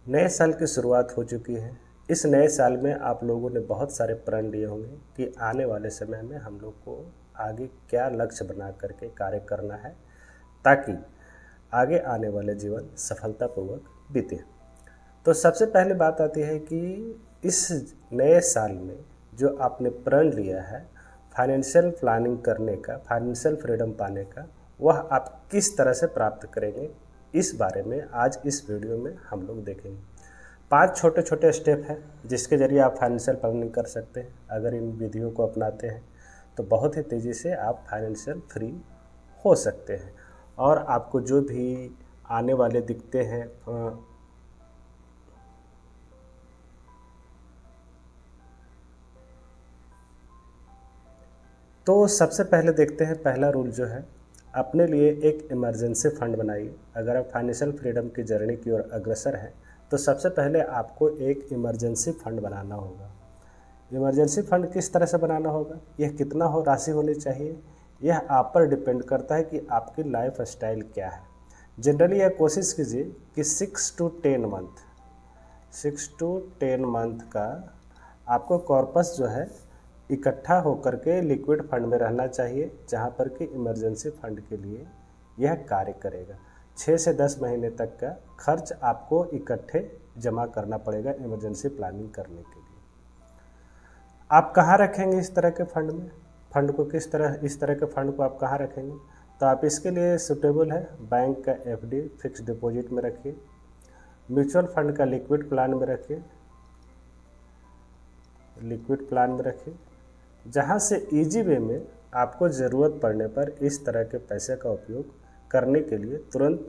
नए साल की शुरुआत हो चुकी है। इस नए साल में आप लोगों ने बहुत सारे प्रण लिए होंगे कि आने वाले समय में हम लोग को आगे क्या लक्ष्य बना करके कार्य करना है ताकि आगे आने वाले जीवन सफलतापूर्वक बीते। तो सबसे पहले बात आती है कि इस नए साल में जो आपने प्रण लिया है फाइनेंशियल प्लानिंग करने का, फाइनेंशियल फ्रीडम पाने का, वह आप किस तरह से प्राप्त करेंगे, इस बारे में आज इस वीडियो में हम लोग देखेंगे। 5 छोटे छोटे स्टेप हैं जिसके ज़रिए आप फाइनेंशियल प्लानिंग कर सकते हैं। अगर इन विधियों को अपनाते हैं तो बहुत ही तेज़ी से आप फाइनेंशियल फ्री हो सकते हैं और आपको जो भी आने वाले दिखते हैं तो सबसे पहले देखते हैं पहला रूल जो है, अपने लिए एक इमरजेंसी फ़ंड बनाइए। अगर आप फाइनेंशियल फ्रीडम की जर्नी की ओर अग्रसर हैं तो सबसे पहले आपको एक इमरजेंसी फ़ंड बनाना होगा। इमरजेंसी फ़ंड किस तरह से बनाना होगा, यह कितना हो राशि होनी चाहिए, यह आप पर डिपेंड करता है कि आपकी लाइफ स्टाइल क्या है। जनरली यह कोशिश कीजिए कि 6 to 10 मंथ का आपको कॉर्पस जो है इकट्ठा होकर के लिक्विड फंड में रहना चाहिए, जहां पर कि इमरजेंसी फंड के लिए यह कार्य करेगा। 6 से 10 महीने तक का खर्च आपको इकट्ठे जमा करना पड़ेगा इमरजेंसी प्लानिंग करने के लिए। आप कहाँ रखेंगे इस तरह के फंड में, फंड को इस तरह के फंड को आप कहाँ रखेंगे, तो आप इसके लिए सुटेबल है बैंक का एफडी फिक्स डिपॉजिट में रखिए, म्यूचुअल फंड का लिक्विड प्लान में रखिए, जहाँ से इजी वे में आपको ज़रूरत पड़ने पर इस तरह के पैसे का उपयोग करने के लिए तुरंत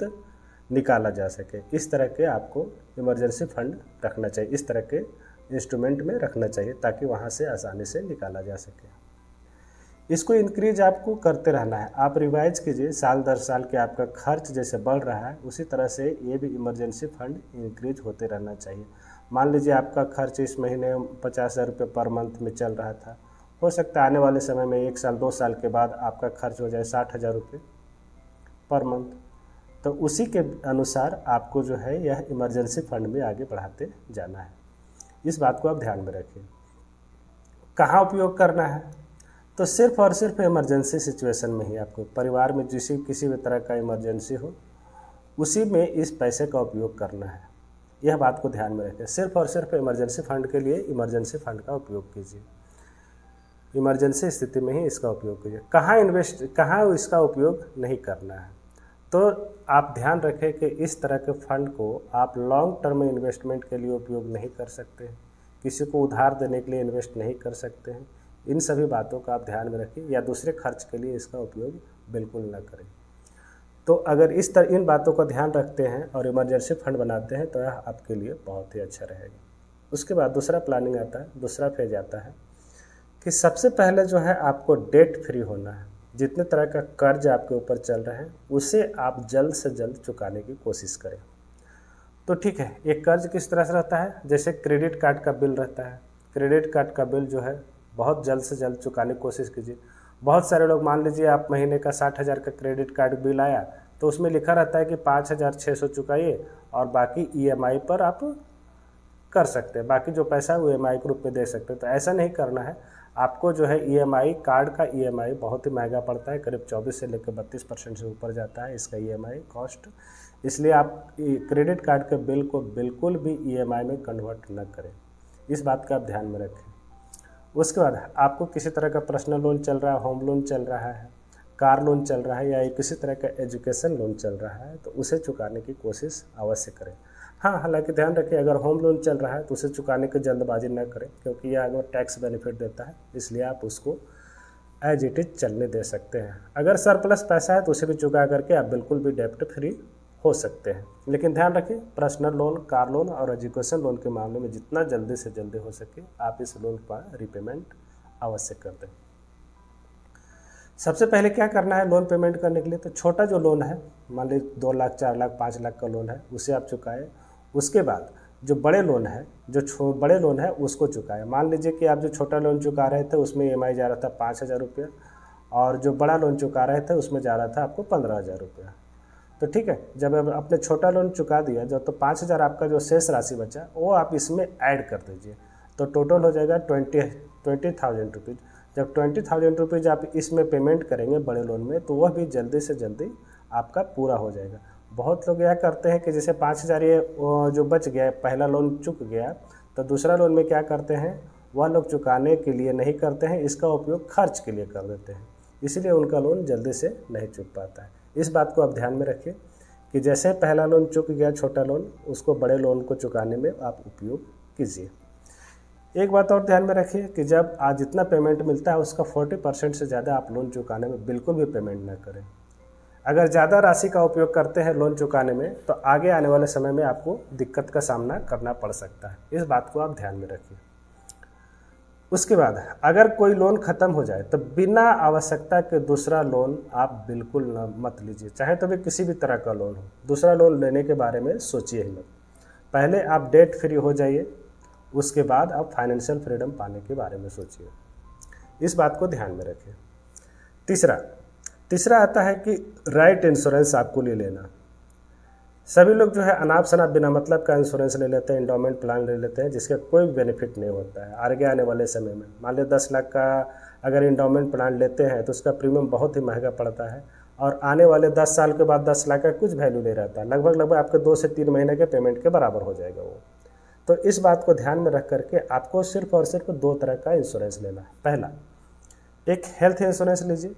निकाला जा सके। इस तरह के आपको इमरजेंसी फंड रखना चाहिए, इस तरह के इंस्ट्रूमेंट में रखना चाहिए ताकि वहाँ से आसानी से निकाला जा सके। इसको इंक्रीज आपको करते रहना है। आप रिवाइज कीजिए, साल दर साल के आपका खर्च जैसे बढ़ रहा है उसी तरह से ये भी इमरजेंसी फंड इंक्रीज होते रहना चाहिए। मान लीजिए आपका खर्च इस महीने 50,000 रुपये पर मंथ में चल रहा था, हो सकता है आने वाले समय में 1 साल 2 साल के बाद आपका खर्च हो जाए 60,000 रुपये पर मंथ। तो उसी के अनुसार आपको जो है यह इमरजेंसी फंड में आगे बढ़ाते जाना है। इस बात को आप ध्यान में रखिए। कहाँ उपयोग करना है, तो सिर्फ और सिर्फ इमरजेंसी सिचुएशन में ही आपको, परिवार में किसी भी तरह का इमरजेंसी हो उसी में इस पैसे का उपयोग करना है। यह बात को ध्यान में रखें। सिर्फ और सिर्फ इमरजेंसी फंड के लिए इमरजेंसी फंड का उपयोग कीजिए, इमरजेंसी स्थिति में ही इसका उपयोग कीजिए। कहाँ इसका उपयोग नहीं करना है, तो आप ध्यान रखें कि इस तरह के फंड को आप लॉन्ग टर्म इन्वेस्टमेंट के लिए उपयोग नहीं कर सकते हैं, किसी को उधार देने के लिए इन्वेस्ट नहीं कर सकते हैं। इन सभी बातों का आप ध्यान में रखें या दूसरे खर्च के लिए इसका उपयोग बिल्कुल न करें। तो अगर इन बातों का ध्यान रखते हैं और इमरजेंसी फंड बनाते हैं तो यह आपके लिए बहुत ही अच्छा रहेगा। उसके बाद दूसरा प्लानिंग आता है, दूसरा फेज आता है कि सबसे पहले जो है आपको डेट फ्री होना है। जितने तरह का कर्ज आपके ऊपर चल रहे हैं उसे आप जल्द से जल्द चुकाने की कोशिश करें। तो ठीक है, एक कर्ज किस तरह से रहता है, जैसे क्रेडिट कार्ड का बिल रहता है। क्रेडिट कार्ड का बिल जो है बहुत जल्द से जल्द चुकाने की कोशिश कीजिए। बहुत सारे लोग, मान लीजिए आप महीने का 60,000 का क्रेडिट कार्ड बिल आया तो उसमें लिखा रहता है कि 5,600 चुकाइए और बाकी ईएमआई पर आप कर सकते हैं, बाकी जो पैसा है वो ईएमआई के रूप में दे सकते हैं। तो ऐसा नहीं करना है। आपको जो है ईएमआई, कार्ड का ईएमआई बहुत ही महंगा पड़ता है, करीब 24 से लेकर 32% से ऊपर जाता है इसका ईएमआई कॉस्ट। इसलिए आप क्रेडिट कार्ड के बिल को बिल्कुल भी ईएमआई में कन्वर्ट न करें, इस बात का आप ध्यान में रखें। उसके बाद आपको किसी तरह का पर्सनल लोन चल रहा है, होम लोन चल रहा है, कार लोन चल रहा है या किसी तरह का एजुकेशन लोन चल रहा है तो उसे चुकाने की कोशिश अवश्य करें। हाँ, हालांकि ध्यान रखिए अगर होम लोन चल रहा है तो उसे चुकाने की जल्दबाजी न करें, क्योंकि यह अगर टैक्स बेनिफिट देता है इसलिए आप उसको एज इट इज चलने दे सकते हैं। अगर सरप्लस पैसा है तो उसे भी चुका करके आप बिल्कुल भी डेप्ट फ्री हो सकते हैं। लेकिन ध्यान रखिए पर्सनल लोन, कार लोन और एजुकेशन लोन के मामले में जितना जल्दी से जल्दी हो सके आप इस लोन का रिपेमेंट अवश्य कर दें। सबसे पहले क्या करना है लोन पेमेंट करने के लिए, तो छोटा जो लोन है, मान लीजिए 2 लाख 4 लाख 5 लाख का लोन है उसे आप चुकाएं। उसके बाद जो बड़े लोन है, बड़े लोन है उसको चुकाएं। मान लीजिए कि आप जो छोटा लोन चुका रहे थे उसमें ईएमआई जा रहा था 5,000 रुपया और जो बड़ा लोन चुका रहे थे उसमें जा रहा था आपको 15,000 रुपया। तो ठीक है, जब आपने छोटा लोन चुका दिया जब, तो 5,000 आपका जो शेष राशि बचा वो आप इसमें ऐड कर दीजिए, तो टोटल हो जाएगा 20,000 रुपीज़। जब 20,000 रुपीज़ आप इसमें पेमेंट करेंगे बड़े लोन में, तो वह भी जल्दी से जल्दी आपका पूरा हो जाएगा। बहुत लोग यह करते हैं कि जैसे 5,000 ये जो बच गया, पहला लोन चुक गया, तो दूसरा लोन में क्या करते हैं, वह लोग चुकाने के लिए नहीं करते हैं, इसका उपयोग खर्च के लिए कर देते हैं, इसलिए उनका लोन जल्दी से नहीं चुक पाता है। इस बात को आप ध्यान में रखिए कि जैसे पहला लोन चुक गया छोटा लोन, उसको बड़े लोन को चुकाने में आप उपयोग कीजिए। एक बात और ध्यान में रखिए कि जब आज जितना पेमेंट मिलता है उसका 40% से ज़्यादा आप लोन चुकाने में बिल्कुल भी पेमेंट ना करें। अगर ज़्यादा राशि का उपयोग करते हैं लोन चुकाने में, तो आगे आने वाले समय में आपको दिक्कत का सामना करना पड़ सकता है, इस बात को आप ध्यान में रखिए। उसके बाद अगर कोई लोन ख़त्म हो जाए तो बिना आवश्यकता के दूसरा लोन आप बिल्कुल मत लीजिए, चाहे तो भी किसी भी तरह का लोन हो। दूसरा लोन लेने के बारे में सोचिए ही मत। पहले आप डेट फ्री हो जाइए, उसके बाद आप फाइनेंशियल फ्रीडम पाने के बारे में सोचिए। इस बात को ध्यान में रखें। तीसरा आता है कि राइट इंश्योरेंस आपको ले लेना। सभी लोग जो है अनाप शनाप बिना मतलब का इंश्योरेंस ले लेते हैं, इंडोमेंट प्लान ले लेते हैं, जिसका कोई बेनिफिट नहीं होता है आगे आने वाले समय में। मान लो 10 लाख का अगर इंडोमेंट प्लान लेते हैं तो उसका प्रीमियम बहुत ही महंगा पड़ता है, और आने वाले 10 साल के बाद 10 लाख का कुछ वैल्यू नहीं रहता, लगभग आपके 2 से 3 महीने के पेमेंट के बराबर हो जाएगा वो। तो इस बात को ध्यान में रख करके आपको सिर्फ और सिर्फ 2 तरह का इंश्योरेंस लेना है। पहला, एक हेल्थ इंश्योरेंस लीजिए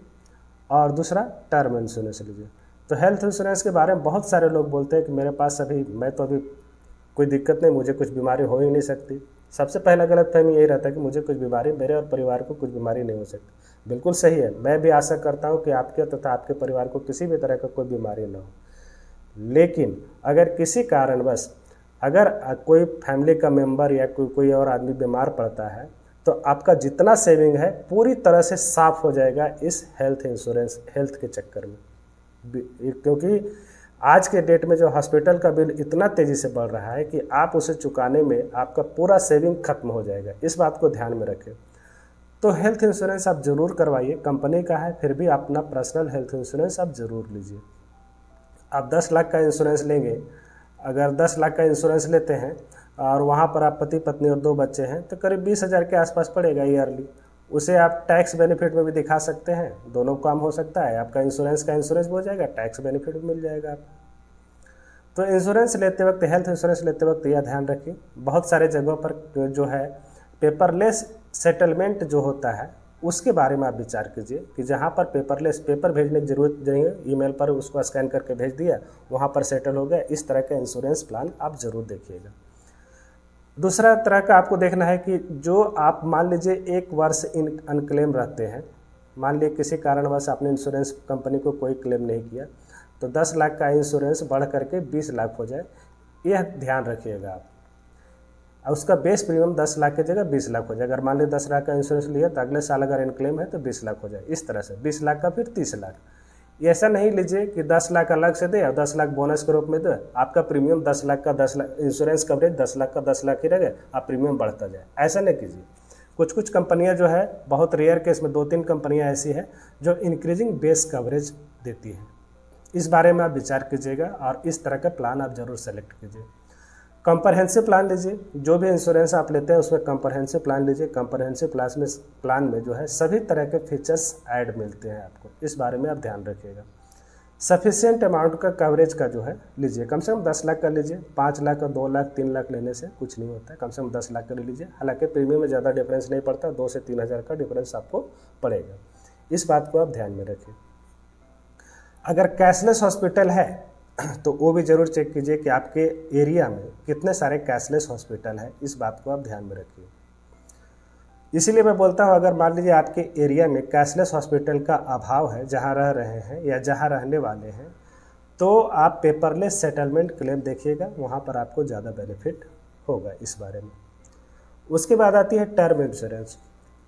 और दूसरा टर्म इंश्योरेंस लीजिए। तो हेल्थ इंश्योरेंस के बारे में बहुत सारे लोग बोलते हैं कि मेरे पास मैं तो अभी कोई दिक्कत नहीं, मुझे कुछ बीमारी हो ही नहीं सकती। सबसे पहला गलतफहमी यही रहता है कि मुझे कुछ बीमारी, मेरे और परिवार को कुछ बीमारी नहीं हो सकती। बिल्कुल सही है, मैं भी आशा करता हूँ कि आपके तथा आपके परिवार को किसी भी तरह का कोई बीमारी ना हो, लेकिन अगर किसी कारणवश अगर कोई फैमिली का मेंबर या कोई और आदमी बीमार पड़ता है, तो आपका जितना सेविंग है पूरी तरह से साफ हो जाएगा इस हेल्थ इंश्योरेंस, हेल्थ के चक्कर में। क्योंकि आज के डेट में जो हॉस्पिटल का बिल इतना तेज़ी से बढ़ रहा है कि आप उसे चुकाने में आपका पूरा सेविंग खत्म हो जाएगा, इस बात को ध्यान में रखें। तो हेल्थ इंश्योरेंस आप ज़रूर करवाइए, कंपनी का है फिर भी अपना पर्सनल हेल्थ इंश्योरेंस आप ज़रूर लीजिए। आप 10 लाख का इंश्योरेंस लेंगे, अगर 10 लाख का इंश्योरेंस लेते हैं और वहाँ पर आप पति पत्नी और 2 बच्चे हैं, तो करीब 20,000 के आसपास पड़ेगा ईयरली। उसे आप टैक्स बेनिफिट में भी दिखा सकते हैं, दोनों काम हो सकता है। आपका इंश्योरेंस का इंश्योरेंस भी हो जाएगा, टैक्स बेनिफिट भी मिल जाएगा आपको। तो इंश्योरेंस लेते वक्त, हेल्थ इंश्योरेंस लेते वक्त यह ध्यान रखिए, बहुत सारे जगहों पर जो है पेपरलेस सेटलमेंट जो होता है उसके बारे में आप विचार कीजिए कि जहाँ पर पेपर भेजने की जरूरत नहीं है, ईमेल पर उसको स्कैन करके भेज दिया, वहाँ पर सेटल हो गया। इस तरह का इंश्योरेंस प्लान आप ज़रूर देखिएगा। दूसरा तरह का आपको देखना है कि जो आप मान लीजिए 1 वर्ष अनक्लेम रहते हैं, मान लीजिए किसी कारणवश आपने इंश्योरेंस कंपनी को कोई क्लेम नहीं किया, तो 10 लाख का इंश्योरेंस बढ़ करके 20 लाख हो जाए, यह ध्यान रखिएगा आप। उसका बेस प्रीमियम 10 लाख की जगह 20 लाख हो जाए। अगर मान लीजिए 10 लाख का इंश्योरेंस लिया तो अगले साल अगर इनक्लेम है तो 20 लाख हो जाए। इस तरह से 20 लाख का फिर 30 लाख। ऐसा नहीं लीजिए कि 10 लाख अलग से दे और 10 लाख बोनस के रूप में दे, आपका प्रीमियम 10 लाख का 10 लाख, इंश्योरेंस कवरेज 10 लाख का 10 लाख ही रह गए, आप प्रीमियम बढ़ता जाए, ऐसा नहीं कीजिए। कुछ कंपनियां जो है, बहुत रेयर केस में 2-3 कंपनियां ऐसी है जो इंक्रीजिंग बेस कवरेज देती है। इस बारे में आप विचार कीजिएगा और इस तरह का प्लान आप जरूर सेलेक्ट कीजिए। कॉम्प्रहेंसिव प्लान लीजिए, जो भी इंश्योरेंस आप लेते हैं उसमें कॉम्प्रहेंसिव प्लान लीजिए। कॉम्प्रहेंसिव प्लान में जो है सभी तरह के फीचर्स ऐड मिलते हैं आपको, इस बारे में आप ध्यान रखिएगा। सफिशिएंट अमाउंट का कवरेज का जो है लीजिए, कम से कम 10 लाख का लीजिए। 5 लाख का 2 लाख 3 लाख लेने से कुछ नहीं होता है, कम से कम 10 लाख का ले लीजिए। हालांकि प्रीमियम में ज़्यादा डिफरेंस नहीं पड़ता, 2 से 3 हज़ार का डिफरेंस आपको पड़ेगा, इस बात को आप ध्यान में रखिए। अगर कैशलेस हॉस्पिटल है तो वो भी ज़रूर चेक कीजिए कि आपके एरिया में कितने सारे कैशलेस हॉस्पिटल हैं, इस बात को आप ध्यान में रखिए। इसीलिए मैं बोलता हूँ, अगर मान लीजिए आपके एरिया में कैशलेस हॉस्पिटल का अभाव है, जहाँ रह रहे हैं या जहाँ रहने वाले हैं, तो आप पेपरलेस सेटलमेंट क्लेम देखिएगा, वहाँ पर आपको ज़्यादा बेनिफिट होगा इस बारे में। उसके बाद आती है टर्म इंश्योरेंस।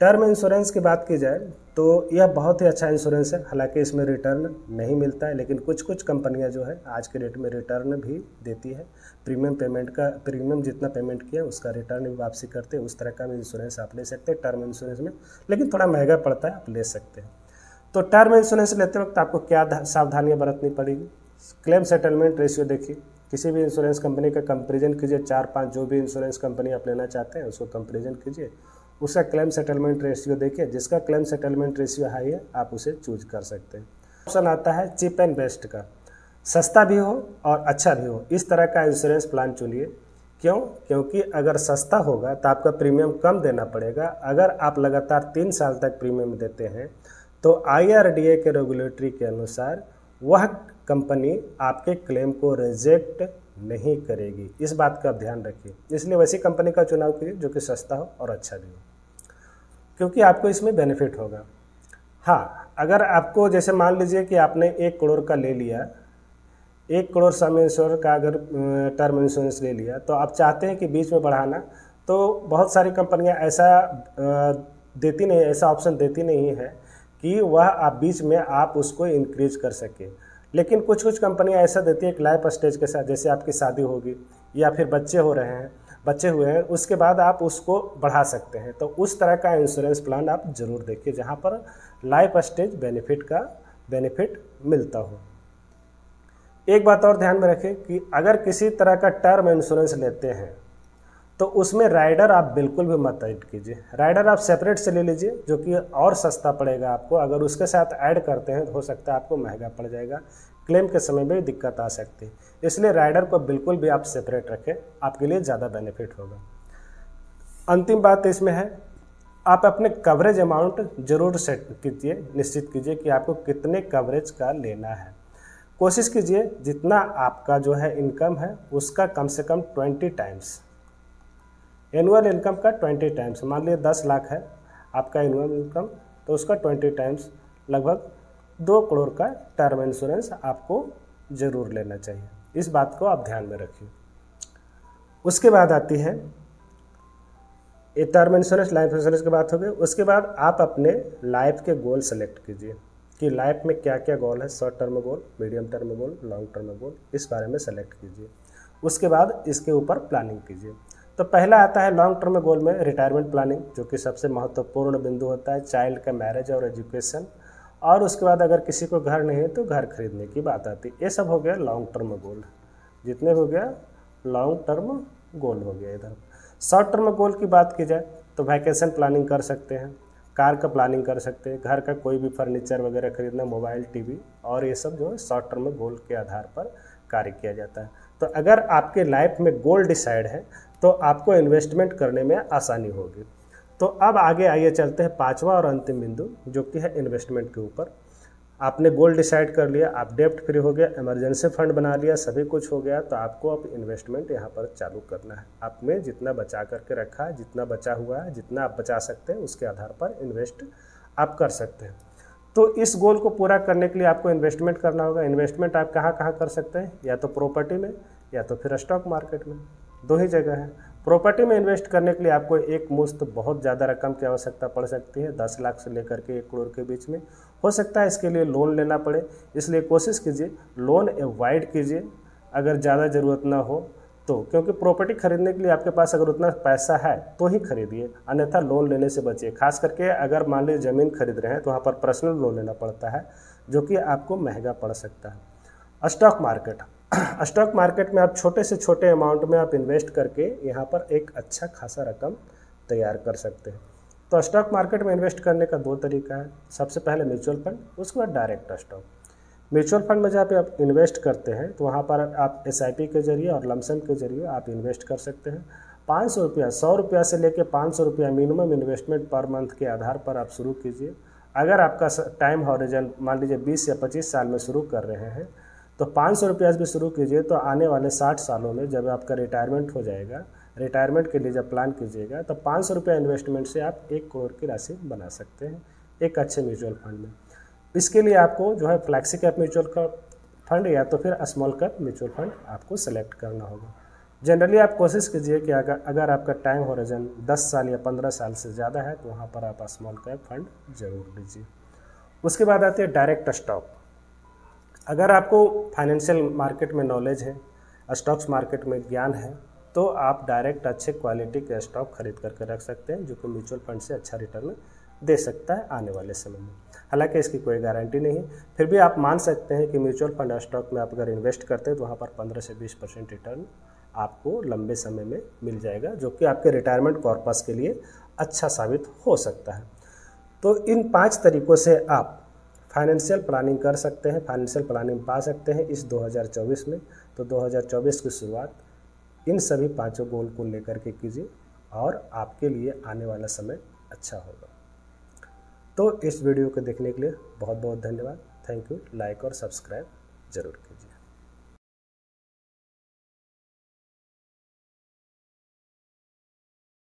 टर्म इंश्योरेंस की बात की जाए तो यह बहुत ही अच्छा इंश्योरेंस है। हालांकि इसमें रिटर्न नहीं मिलता है, लेकिन कुछ कंपनियां जो है आज के डेट में रिटर्न भी देती है। प्रीमियम जितना पेमेंट किया उसका रिटर्न भी वापसी करते हैं। उस तरह का भी इंश्योरेंस आप ले सकते हैं टर्म इंश्योरेंस में, लेकिन थोड़ा महंगा पड़ता है, आप ले सकते हैं। तो टर्म इंश्योरेंस लेते वक्त आपको क्या सावधानियाँ बरतनी पड़ेगी? क्लेम सेटलमेंट रेशियो देखिए, किसी भी इंश्योरेंस कंपनी का कंपेरिजन कीजिए, 4-5 जो भी इंश्योरेंस कंपनी आप लेना चाहते हैं उसको कंपेरिजन कीजिए, उसका क्लेम सेटलमेंट रेशियो देखिए, जिसका क्लेम सेटलमेंट रेशियो हाई है आप उसे चूज कर सकते हैं। ऑप्शन आता है चीप एंड बेस्ट का, सस्ता भी हो और अच्छा भी हो, इस तरह का इंश्योरेंस प्लान चुनिए। क्यों? क्योंकि अगर सस्ता होगा तो आपका प्रीमियम कम देना पड़ेगा। अगर आप लगातार 3 साल तक प्रीमियम देते हैं तो IRDA के रेगुलेटरी के अनुसार वह कंपनी आपके क्लेम को रिजेक्ट नहीं करेगी। इस बात का ध्यान रखिए, इसलिए वैसी कंपनी का चुनाव कीजिए जो कि सस्ता हो और अच्छा भी हो, क्योंकि आपको इसमें बेनिफिट होगा। हाँ, अगर आपको जैसे मान लीजिए कि आपने 1 करोड़ का ले लिया, 1 करोड़ सम इंश्योर का अगर टर्म इंश्योरेंस ले लिया, तो आप चाहते हैं कि बीच में बढ़ाना, तो बहुत सारी कंपनियां ऐसा देती नहीं, ऐसा ऑप्शन देती नहीं है कि वह आप बीच में आप उसको इंक्रीज कर सके। लेकिन कुछ कुछ कंपनियां ऐसा देती है कि लाइफ स्टेज के साथ, जैसे आपकी शादी होगी या फिर बच्चे हुए हैं, उसके बाद आप उसको बढ़ा सकते हैं। तो उस तरह का इंश्योरेंस प्लान आप जरूर देखिए जहां पर लाइफ स्टेज बेनिफिट मिलता हो। एक बात और ध्यान में रखें कि अगर किसी तरह का टर्म इंश्योरेंस लेते हैं तो उसमें राइडर आप बिल्कुल भी मत ऐड कीजिए। राइडर आप सेपरेट से ले लीजिए, जो कि और सस्ता पड़ेगा आपको। अगर उसके साथ ऐड करते हैं तो हो सकता है आपको महंगा पड़ जाएगा, क्लेम के समय में भी दिक्कत आ सकती है। इसलिए राइडर को बिल्कुल भी आप सेपरेट रखें, आपके लिए ज़्यादा बेनिफिट होगा। अंतिम बात इसमें है, आप अपने कवरेज अमाउंट जरूर सेट कीजिए, निश्चित कीजिए कि आपको कितने कवरेज का लेना है। कोशिश कीजिए जितना आपका जो है इनकम है उसका कम से कम 20 टाइम्स, एनुअल इनकम का 20 टाइम्स। मान लीजिए 10 लाख है आपका एनुअल इनकम, तो उसका 20 टाइम्स लगभग 2 करोड़ का टर्म इंश्योरेंस आपको ज़रूर लेना चाहिए। इस बात को आप ध्यान में रखिए। उसके बाद आती है ये टर्म इंश्योरेंस, लाइफ इंश्योरेंस की बात हो गई। उसके बाद आप अपने लाइफ के गोल सेलेक्ट कीजिए कि लाइफ में क्या क्या गोल है, short term goal, medium term goal, long term goal, इस बारे में सेलेक्ट कीजिए। उसके बाद इसके ऊपर प्लानिंग कीजिए। तो पहला आता है लॉन्ग टर्म गोल में रिटायरमेंट प्लानिंग, जो कि सबसे महत्वपूर्ण बिंदु होता है, चाइल्ड का मैरिज और एजुकेशन। और उसके बाद अगर किसी को घर नहीं है तो घर खरीदने की बात आती है। ये सब हो गया लॉन्ग टर्म गोल, जितने हो गया लॉन्ग टर्म गोल हो गया। इधर शॉर्ट टर्म गोल की बात की जाए तो वैकेशन प्लानिंग कर सकते हैं, कार का प्लानिंग कर सकते हैं, घर का कोई भी फर्नीचर वगैरह खरीदना, मोबाइल, टीवी, और ये सब जो है शॉर्ट टर्म गोल के आधार पर कार्य किया जाता है। तो अगर आपके लाइफ में गोल डिसाइड है तो आपको इन्वेस्टमेंट करने में आसानी होगी। तो अब आगे आइए चलते हैं 5वां और अंतिम बिंदु, जो कि है इन्वेस्टमेंट के ऊपर। आपने गोल डिसाइड कर लिया, आप डेप्ट फ्री हो गया, इमरजेंसी फंड बना लिया, सभी कुछ हो गया, तो आपको अब इन्वेस्टमेंट यहाँ पर चालू करना है। आपने जितना बचा करके रखा है, जितना बचा हुआ है, जितना आप बचा सकते हैं, उसके आधार पर इन्वेस्ट आप कर सकते हैं। तो इस गोल को पूरा करने के लिए आपको इन्वेस्टमेंट करना होगा। इन्वेस्टमेंट आप कहाँ कहाँ कर सकते हैं, या तो प्रॉपर्टी में या तो फिर स्टॉक मार्केट में, 2 ही जगह है। प्रॉपर्टी में इन्वेस्ट करने के लिए आपको एक मुश्त बहुत ज़्यादा रकम की आवश्यकता पड़ सकती है, 10 लाख से लेकर के 1 करोड़ के बीच में। हो सकता है इसके लिए लोन लेना पड़े, इसलिए कोशिश कीजिए लोन अवॉइड कीजिए अगर ज़्यादा ज़रूरत ना हो तो, क्योंकि प्रॉपर्टी खरीदने के लिए आपके पास अगर उतना पैसा है तो ही खरीदिए, अन्यथा लोन लेने से बचिए। खास करके अगर मान लीजिए ज़मीन खरीद रहे हैं तो वहाँ पर पर्सनल लोन लेना पड़ता है, जो कि आपको महंगा पड़ सकता है। स्टॉक मार्केट, स्टॉक मार्केट में आप छोटे से छोटे अमाउंट में आप इन्वेस्ट करके यहाँ पर एक अच्छा खासा रकम तैयार कर सकते हैं। तो स्टॉक मार्केट में इन्वेस्ट करने का 2 तरीका है। सबसे पहले म्यूचुअल फंड, उसके बाद डायरेक्ट स्टॉक। म्यूचुअल फंड में जब आप इन्वेस्ट करते हैं तो वहाँ पर आप SIP के जरिए और लमसम के जरिए आप इन्वेस्ट कर सकते हैं। 500 रुपया, 100 रुपया से लेकर 500 रुपया मिनिमम इन्वेस्टमेंट पर मंथ के आधार पर आप शुरू कीजिए। अगर आपका टाइम हॉरिजन मान लीजिए 20 या 25 साल में शुरू कर रहे हैं तो 500 रुपया भी शुरू कीजिए, तो आने वाले 60 सालों में जब आपका रिटायरमेंट हो जाएगा, रिटायरमेंट के लिए जब प्लान कीजिएगा, तो 500 रुपया इन्वेस्टमेंट से आप 1 करोड़ की राशि बना सकते हैं एक अच्छे म्यूचुअल फंड में। इसके लिए आपको जो है फ्लैक्सी कैप म्यूचुअल फंड या तो फिर स्मॉल कैप म्यूचुअल फंड आपको सेलेक्ट करना होगा। जनरली आप कोशिश कीजिए कि अगर आपका टाइम हॉरिजन 10 साल या 15 साल से ज़्यादा है तो वहाँ पर आप स्मॉल कैप फंड जरूर लीजिए। उसके बाद आती है डायरेक्ट स्टॉक। अगर आपको फाइनेंशियल मार्केट में नॉलेज है, स्टॉक्स मार्केट में ज्ञान है, तो आप डायरेक्ट अच्छे क्वालिटी के स्टॉक खरीद करके रख सकते हैं, जो कि म्यूचुअल फंड से अच्छा रिटर्न दे सकता है आने वाले समय में। हालांकि इसकी कोई गारंटी नहीं है, फिर भी आप मान सकते हैं कि म्यूचुअल फंड स्टॉक में आप अगर इन्वेस्ट करते हैं तो वहाँ पर 15 से 20% रिटर्न आपको लंबे समय में मिल जाएगा, जो कि आपके रिटायरमेंट कॉर्पस के लिए अच्छा साबित हो सकता है। तो इन 5 तरीक़ों से आप फाइनेंशियल प्लानिंग कर सकते हैं, फाइनेंशियल प्लानिंग पा सकते हैं इस 2024 में। तो 2024 की शुरुआत इन सभी 5 गोल को लेकर के कीजिए और आपके लिए आने वाला समय अच्छा होगा। तो इस वीडियो को देखने के लिए बहुत बहुत धन्यवाद। Thank you. लाइक और सब्सक्राइब ज़रूर कीजिए।